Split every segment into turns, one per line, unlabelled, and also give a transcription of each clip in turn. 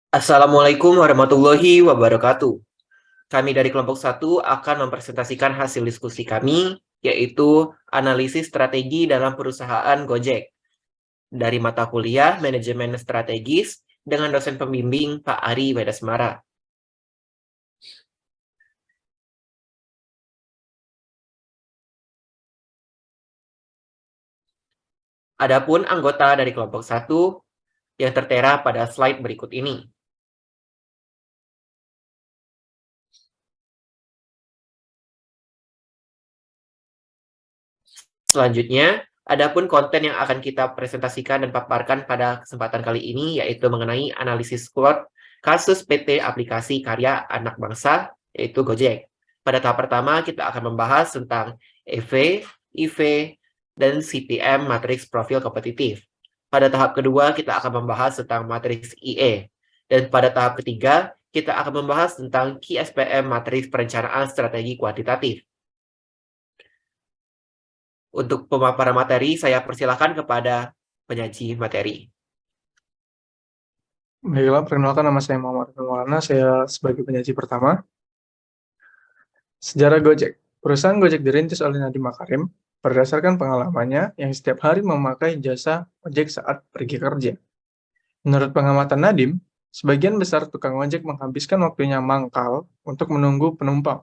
Assalamualaikum warahmatullahi wabarakatuh. Kami dari kelompok 1 akan mempresentasikan hasil diskusi kami, yaitu analisis strategi dalam perusahaan Gojek dari mata kuliah Manajemen Strategis dengan dosen pembimbing Pak Ari Wedasmara. Adapun anggota dari kelompok 1 yang tertera pada slide berikut ini. Selanjutnya, adapun konten yang akan kita presentasikan dan paparkan pada kesempatan kali ini yaitu mengenai analisis SWOT kasus PT Aplikasi Karya Anak Bangsa, yaitu Gojek. Pada tahap pertama, kita akan membahas tentang EV, IV, dan CPM matriks profil kompetitif. Pada tahap kedua, kita akan membahas tentang matriks IE. Dan pada tahap ketiga, kita akan membahas tentang KSPM matriks perencanaan strategi kuantitatif. Untuk pemaparan materi, saya persilakan kepada penyaji materi.
Baiklah, perkenalkan nama saya Muhammad Maulana, saya sebagai penyaji pertama. Sejarah Gojek. Perusahaan Gojek dirintis oleh Nadiem Makarim berdasarkan pengalamannya yang setiap hari memakai jasa ojek saat pergi kerja. Menurut pengamatan Nadiem, sebagian besar tukang ojek menghabiskan waktunya mangkal untuk menunggu penumpang.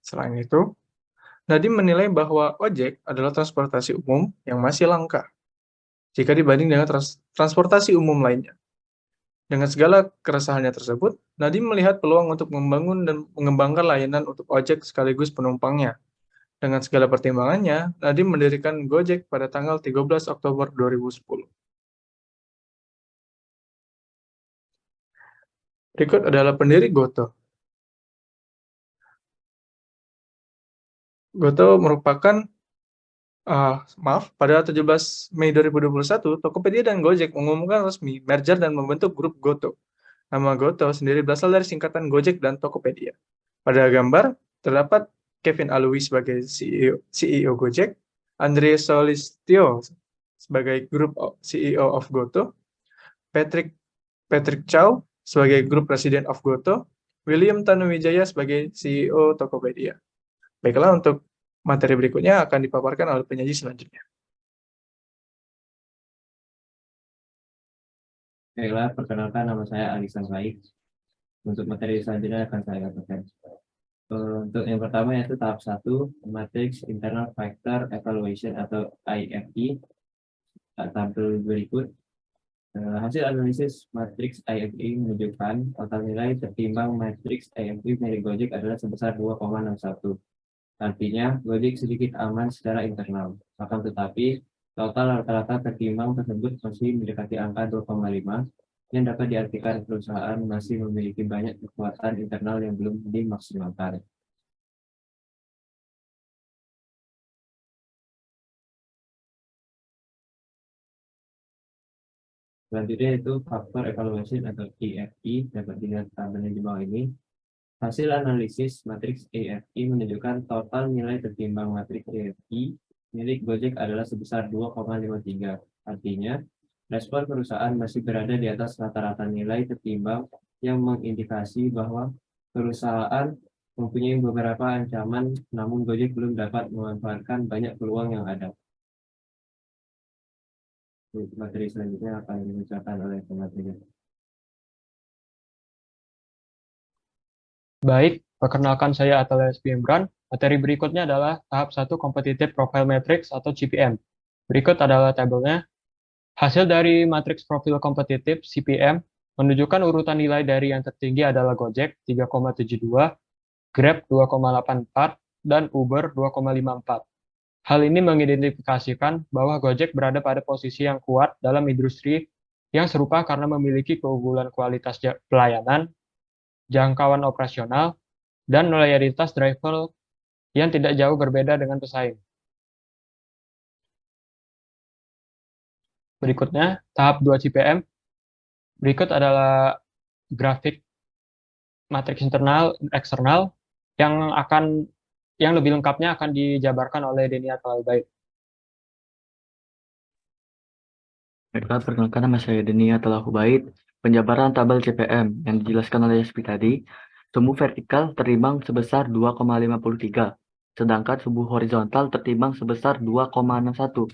Selain itu, Nadiem menilai bahwa ojek adalah transportasi umum yang masih langka jika dibanding dengan transportasi umum lainnya. Dengan segala keresahannya tersebut, Nadiem melihat peluang untuk membangun dan mengembangkan layanan untuk ojek sekaligus penumpangnya. Dengan segala pertimbangannya, Nadiem mendirikan Gojek pada tanggal 13 Oktober 2010. Berikut adalah pendiri Goto. Goto merupakan pada 17 Mei 2021, Tokopedia dan Gojek mengumumkan resmi merger dan membentuk grup Goto. Nama Goto sendiri berasal dari singkatan Gojek dan Tokopedia. Pada gambar, terdapat Kevin Alwi sebagai CEO Gojek, Andre Solistio sebagai grup CEO of Goto, Patrick Chow sebagai grup President of Goto, William Tanuwijaya sebagai CEO Tokopedia. Baiklah, untuk materi berikutnya akan dipaparkan oleh penyaji selanjutnya.
Baiklah, perkenalkan nama saya Alisan Said. Untuk materi selanjutnya akan saya katakan. Untuk yang pertama yaitu tahap 1, Matrix Internal Factor Evaluation atau IFE. Tampil berikut. Hasil analisis matriks IFE menunjukkan total nilai tertimbang matriks IFE milik Gojek adalah sebesar 2,61. Artinya, Gojek sedikit aman secara internal. Akan tetapi, total rata-rata tertimbang tersebut masih mendekati angka 2,5, yang dapat diartikan perusahaan masih memiliki banyak kekuatan internal yang belum dimaksimalkan. Selanjutnya itu faktor evaluation atau EFE, dapat dilihat tabelnya di bawah ini. Hasil analisis matriks EFE menunjukkan total nilai tertimbang matriks EFE milik Gojek adalah sebesar 2,53. Artinya, respon perusahaan masih berada di atas rata-rata nilai tertimbang yang mengindikasi bahwa perusahaan mempunyai beberapa ancaman, namun Gojek belum dapat memanfaatkan banyak peluang yang ada. Materi selanjutnya akan dibacakan oleh pemateri.
Baik, perkenalkan saya Atala SP Imran. Materi berikutnya adalah tahap 1 Competitive Profile Matrix atau CPM. Berikut adalah tabelnya. Hasil dari matriks profil kompetitif CPM menunjukkan urutan nilai dari yang tertinggi adalah Gojek 3,72, Grab 2,84, dan Uber 2,54. Hal ini mengidentifikasikan bahwa Gojek berada pada posisi yang kuat dalam industri yang serupa karena memiliki keunggulan kualitas pelayanan, jangkauan operasional, dan loyalitas driver yang tidak jauh berbeda dengan pesaing. Berikutnya, tahap 2 CPM. Berikut adalah grafik matriks internal eksternal yang lebih lengkapnya akan dijabarkan oleh Denny Atalbaid.
Baiklah, perkenalkan nama saya Deni Atalahubaid. Penjabaran tabel CPM yang dijelaskan oleh Yaspi tadi, sumbu vertikal tertimbang sebesar 2,53, sedangkan sumbu horizontal tertimbang sebesar 2,61.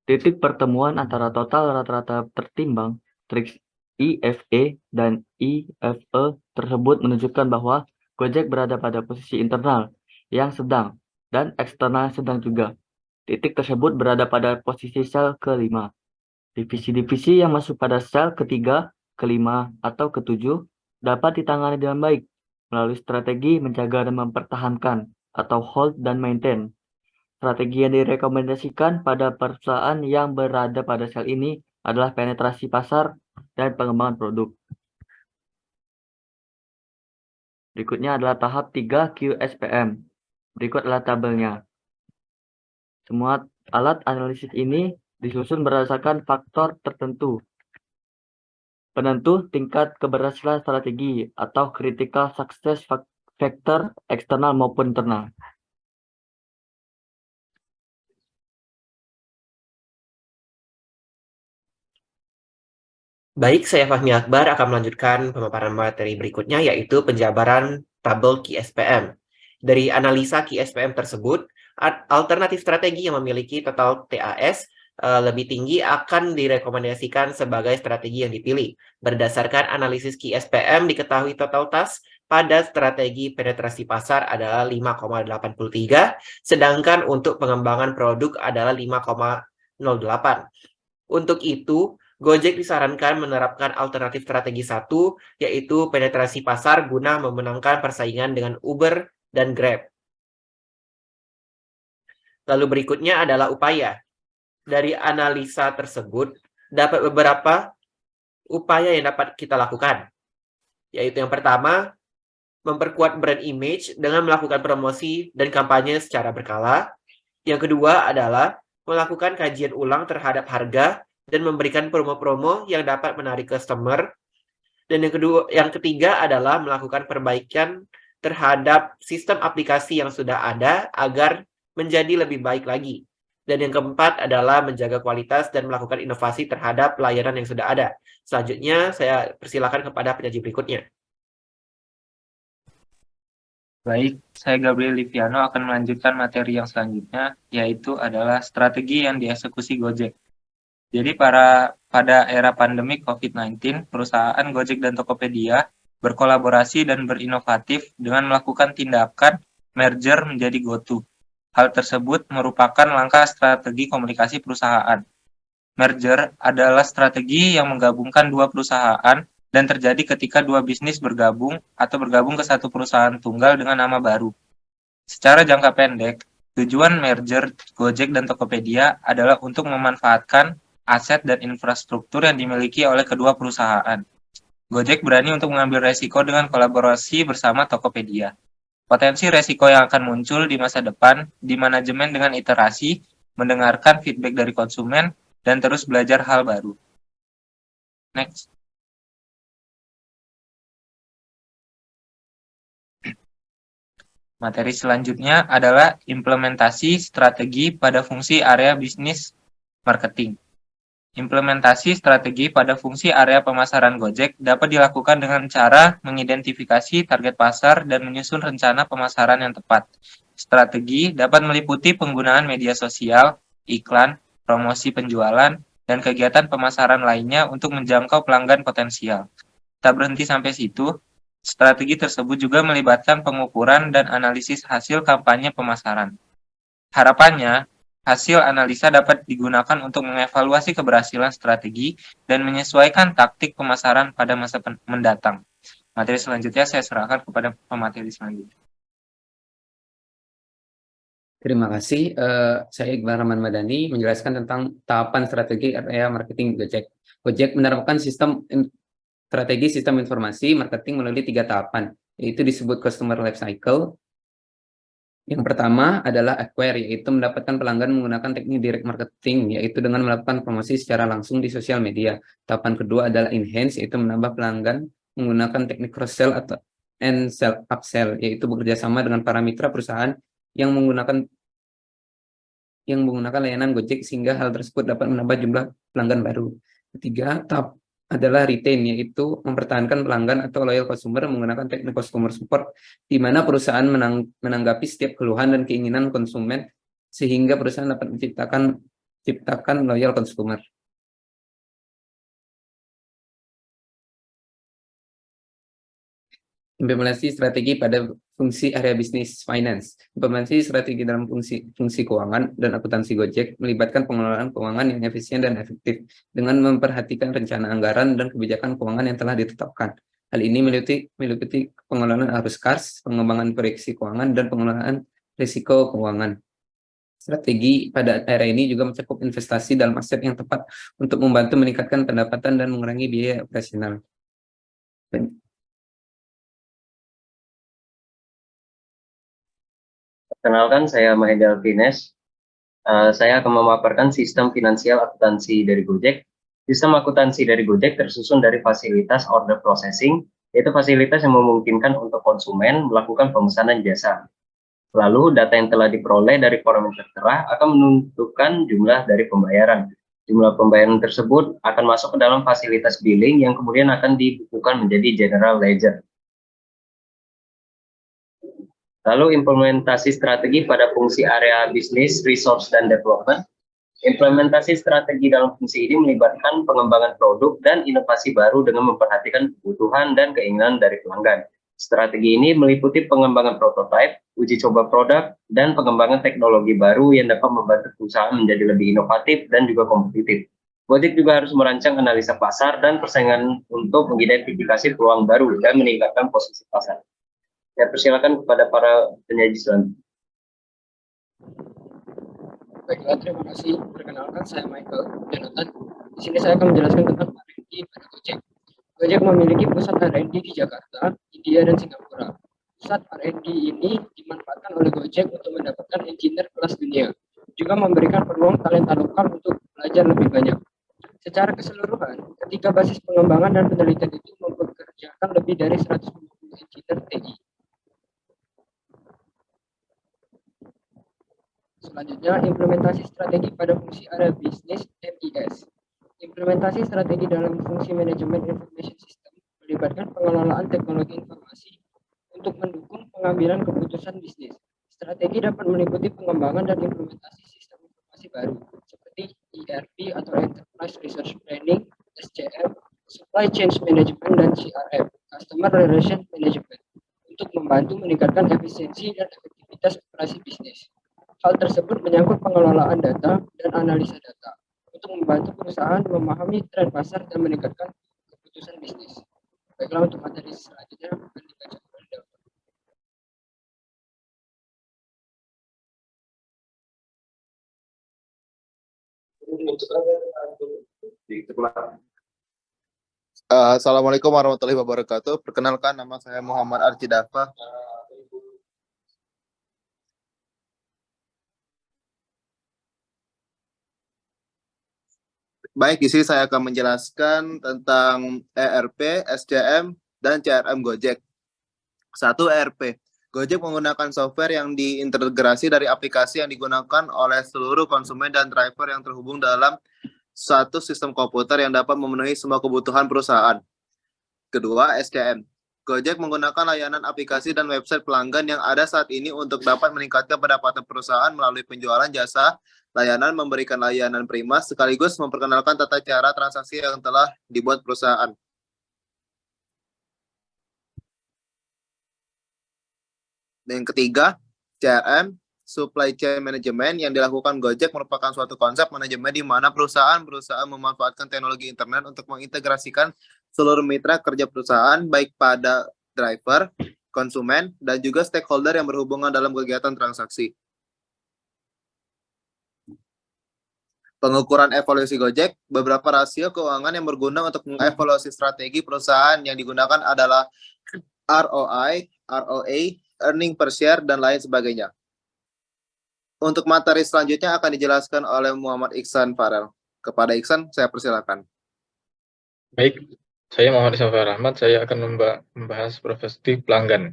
Titik pertemuan antara total rata-rata tertimbang matriks IFE dan IFE tersebut menunjukkan bahwa Gojek berada pada posisi internal yang sedang dan eksternal sedang juga. Titik tersebut berada pada posisi sel ke-5. Divisi-divisi yang masuk pada sel ke-3, ke-5, atau ke-7 dapat ditangani dengan baik melalui strategi menjaga dan mempertahankan atau hold dan maintain. Strategi yang direkomendasikan pada perusahaan yang berada pada sel ini adalah penetrasi pasar dan pengembangan produk. Berikutnya adalah tahap 3 QSPM. Berikut adalah tabelnya. Semua alat analisis ini disusun berdasarkan faktor tertentu. Penentu tingkat keberhasilan strategi atau critical success factor eksternal maupun internal.
Baik, saya Fahmi Akbar akan melanjutkan pemaparan materi berikutnya, yaitu penjabaran tabel QSPM. Dari analisa QSPM tersebut, alternatif strategi yang memiliki total TAS lebih tinggi akan direkomendasikan sebagai strategi yang dipilih. Berdasarkan analisis QSPM, diketahui total TAS pada strategi penetrasi pasar adalah 5,83, sedangkan untuk pengembangan produk adalah 5,08. Untuk itu, Gojek disarankan menerapkan alternatif strategi 1, yaitu penetrasi pasar guna memenangkan persaingan dengan Uber dan Grab. Lalu berikutnya adalah upaya. Dari analisa tersebut, dapat beberapa upaya yang dapat kita lakukan. Yaitu yang pertama, memperkuat brand image dengan melakukan promosi dan kampanye secara berkala. Yang kedua adalah melakukan kajian ulang terhadap harga dan memberikan promo-promo yang dapat menarik customer. Dan yang ketiga adalah melakukan perbaikan terhadap sistem aplikasi yang sudah ada agar menjadi lebih baik lagi. Dan yang keempat adalah menjaga kualitas dan melakukan inovasi terhadap layanan yang sudah ada. Selanjutnya, saya persilakan kepada penyaji berikutnya.
Baik, saya Gabriel Liviano akan melanjutkan materi yang selanjutnya, yaitu adalah strategi yang dieksekusi Gojek. Jadi pada era pandemi COVID-19, perusahaan Gojek dan Tokopedia berkolaborasi dan berinovatif dengan melakukan tindakan merger menjadi GoTo. Hal tersebut merupakan langkah strategi komunikasi perusahaan. Merger adalah strategi yang menggabungkan dua perusahaan dan terjadi ketika dua bisnis bergabung atau bergabung ke satu perusahaan tunggal dengan nama baru. Secara jangka pendek, tujuan merger Gojek dan Tokopedia adalah untuk memanfaatkan aset dan infrastruktur yang dimiliki oleh kedua perusahaan. Gojek berani untuk mengambil resiko dengan kolaborasi bersama Tokopedia. Potensi resiko yang akan muncul di masa depan di manajemen dengan iterasi, mendengarkan feedback dari konsumen, dan terus belajar hal baru. Next. Materi selanjutnya adalah implementasi strategi pada fungsi area bisnis marketing. Implementasi strategi pada fungsi area pemasaran Gojek dapat dilakukan dengan cara mengidentifikasi target pasar dan menyusun rencana pemasaran yang tepat. Strategi dapat meliputi penggunaan media sosial, iklan, promosi penjualan, dan kegiatan pemasaran lainnya untuk menjangkau pelanggan potensial. Tak berhenti sampai situ, strategi tersebut juga melibatkan pengukuran dan analisis hasil kampanye pemasaran. Harapannya, hasil analisa dapat digunakan untuk mengevaluasi keberhasilan strategi dan menyesuaikan taktik pemasaran pada masa mendatang. Materi selanjutnya saya serahkan kepada pemateri selanjutnya.
Terima kasih. Saya Iqbal Rahman Madani menjelaskan tentang tahapan strategi area marketing Gojek. Gojek menerapkan strategi sistem informasi marketing melalui 3 tahapan, yaitu disebut customer life cycle. Yang pertama adalah acquire, yaitu mendapatkan pelanggan menggunakan teknik direct marketing, yaitu dengan melakukan promosi secara langsung di sosial media. Tahapan kedua adalah enhance, yaitu menambah pelanggan menggunakan teknik cross-sell atau and sell upsell, yaitu bekerja sama dengan para mitra perusahaan yang menggunakan layanan Gojek sehingga hal tersebut dapat menambah jumlah pelanggan baru. Ketiga, tahap adalah retain, yaitu mempertahankan pelanggan atau loyal consumer menggunakan teknik customer support, di mana perusahaan menanggapi setiap keluhan dan keinginan konsumen sehingga perusahaan dapat menciptakan loyal consumer. Implementasi strategi pada fungsi area bisnis finance. Implementasi strategi dalam fungsi keuangan dan akuntansi Gojek melibatkan pengelolaan keuangan yang efisien dan efektif dengan memperhatikan rencana anggaran dan kebijakan keuangan yang telah ditetapkan. Hal ini meliputi pengelolaan arus kas, pengembangan proyeksi keuangan, dan pengelolaan risiko keuangan. Strategi pada area ini juga mencakup investasi dalam aset yang tepat untuk membantu meningkatkan pendapatan dan mengurangi biaya operasional.
Perkenalkan, saya Mahendra Alvines. Saya akan memaparkan sistem finansial akuntansi dari Gojek. Sistem akuntansi dari Gojek tersusun dari fasilitas order processing, yaitu fasilitas yang memungkinkan untuk konsumen melakukan pemesanan jasa. Lalu, data yang telah diperoleh dari formulir tertera akan menentukan jumlah dari pembayaran. Jumlah pembayaran tersebut akan masuk ke dalam fasilitas billing yang kemudian akan dibukukan menjadi general ledger. Lalu implementasi strategi pada fungsi area bisnis, resource, dan development. Implementasi strategi dalam fungsi ini melibatkan pengembangan produk dan inovasi baru dengan memperhatikan kebutuhan dan keinginan dari pelanggan. Strategi ini meliputi pengembangan prototipe, uji coba produk, dan pengembangan teknologi baru yang dapat membantu perusahaan menjadi lebih inovatif dan juga kompetitif. Gojek juga harus merancang analisa pasar dan persaingan untuk mengidentifikasi peluang baru dan meningkatkan posisi pasar. Ya, persilakan kepada para penyaji selanjutnya.
Baiklah, terima kasih. Perkenalkan, saya Michael Jonathan. Di sini saya akan menjelaskan tentang R&D pada Gojek. Gojek memiliki pusat R&D di Jakarta, India, dan Singapura. Pusat R&D ini dimanfaatkan oleh Gojek untuk mendapatkan engineer kelas dunia, juga memberikan peluang talenta lokal untuk belajar lebih banyak. Secara keseluruhan, ketika basis pengembangan dan penelitian itu mempekerjakan lebih dari 150 engineer TI. Selanjutnya, implementasi strategi pada fungsi area bisnis MIS. Implementasi strategi dalam fungsi manajemen information system melibatkan pengelolaan teknologi informasi untuk mendukung pengambilan keputusan bisnis. Strategi dapat meliputi pengembangan dan implementasi sistem informasi baru seperti ERP atau Enterprise Resource Planning, SCM, Supply Chain Management, dan CRM, Customer Relation Management, untuk membantu meningkatkan efisiensi dan efektivitas operasi bisnis. Hal tersebut menyangkut pengelolaan data dan analisa data untuk membantu perusahaan memahami tren pasar dan meningkatkan keputusan bisnis. Baiklah, untuk materi selanjutnya akan dibaca oleh Delva.
Assalamualaikum warahmatullahi wabarakatuh. Perkenalkan, nama saya Muhammad Archidafa. Baik, di sini saya akan menjelaskan tentang ERP, SCM, dan CRM Gojek. 1. ERP. Gojek menggunakan software yang diintegrasi dari aplikasi yang digunakan oleh seluruh konsumen dan driver yang terhubung dalam satu sistem komputer yang dapat memenuhi semua kebutuhan perusahaan. Kedua, SCM. Gojek menggunakan layanan aplikasi dan website pelanggan yang ada saat ini untuk dapat meningkatkan pendapatan perusahaan melalui penjualan jasa, layanan, memberikan layanan prima, sekaligus memperkenalkan tata cara transaksi yang telah dibuat perusahaan. Dan yang ketiga, CRM, Supply Chain Management, yang dilakukan Gojek merupakan suatu konsep manajemen di mana perusahaan memanfaatkan teknologi internet untuk mengintegrasikan seluruh mitra kerja perusahaan, baik pada driver, konsumen, dan juga stakeholder yang berhubungan dalam kegiatan transaksi. Pengukuran evaluasi Gojek, beberapa rasio keuangan yang berguna untuk mengevaluasi strategi perusahaan yang digunakan adalah ROI, ROA, earning per share, dan lain sebagainya. Untuk materi selanjutnya akan dijelaskan oleh Muhammad Iksan Farel. Kepada Iksan, saya persilakan.
Baik, saya Muhammad Iksan Farel Ahmad, saya akan membahas perspektif pelanggan.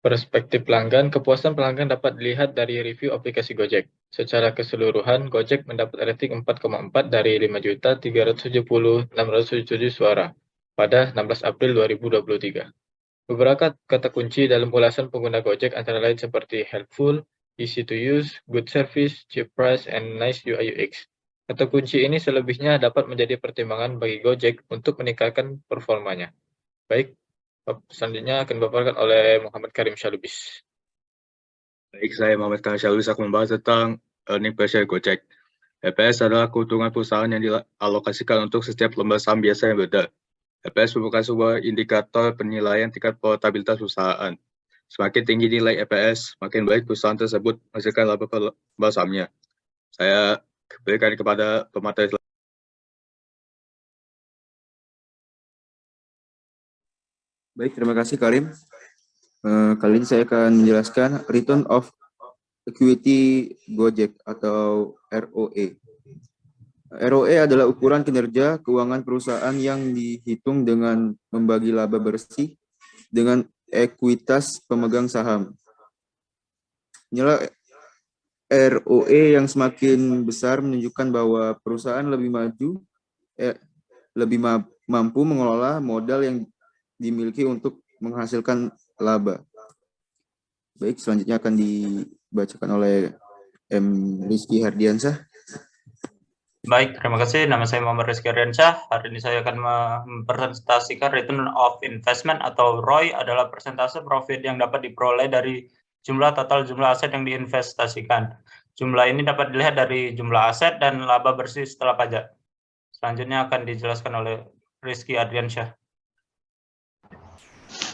Perspektif pelanggan, kepuasan pelanggan dapat dilihat dari review aplikasi Gojek. Secara keseluruhan, Gojek mendapat rating 4,4 dari 5.370.677 suara pada 16 April 2023. Beberapa kata kunci dalam ulasan pengguna Gojek antara lain seperti helpful, easy to use, good service, cheap price, and nice UI UX. Kata kunci ini selebihnya dapat menjadi pertimbangan bagi Gojek untuk meningkatkan performanya. Baik, selanjutnya akan dipaparkan oleh Muhammad Karim Syalubis.
Baik, saya Muhammad Karim Syalubis akan membahas tentang earning per share Gojek. EPS adalah keuntungan perusahaan yang dialokasikan untuk setiap lembar saham biasa yang beredar. EPS merupakan sebuah indikator penilaian tingkat profitabilitas perusahaan. Semakin tinggi nilai EPS, makin baik perusahaan tersebut menghasilkan laba per lembar sahamnya. Saya berikan kepada pemateri.
Baik, terima kasih Karim. Kali ini saya akan menjelaskan Return of Equity Gojek atau ROE. ROE adalah ukuran kinerja keuangan perusahaan yang dihitung dengan membagi laba bersih dengan ekuitas pemegang saham. Nilai ROE yang semakin besar menunjukkan bahwa perusahaan lebih mampu mengelola modal yang dimiliki untuk menghasilkan laba. Baik, selanjutnya akan dibacakan oleh M. Rizky Hardiansyah.
Baik, terima kasih. Nama saya Muhammad Rizky Hardiansyah. Hari ini saya akan mempresentasikan Return of Investment atau ROI adalah persentase profit yang dapat diperoleh dari total jumlah aset yang diinvestasikan. Jumlah ini dapat dilihat dari jumlah aset dan laba bersih setelah pajak. Selanjutnya akan dijelaskan oleh Rizky Hardiansyah.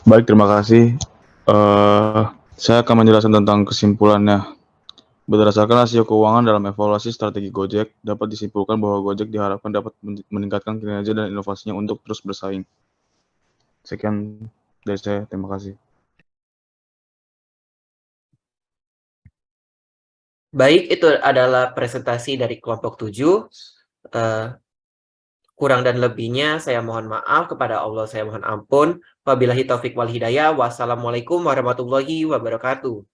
Baik, terima kasih. Saya akan menjelaskan tentang kesimpulannya. Berdasarkan hasil keuangan dalam evaluasi strategi Gojek, dapat disimpulkan bahwa Gojek diharapkan dapat meningkatkan kinerja dan inovasinya untuk terus bersaing. Sekian dari saya, terima kasih.
Baik, itu adalah presentasi dari kelompok 7. Kurang dan lebihnya saya mohon maaf, kepada Allah saya mohon ampun. Wabillahi taufik wal hidayah. Wassalamualaikum warahmatullahi wabarakatuh.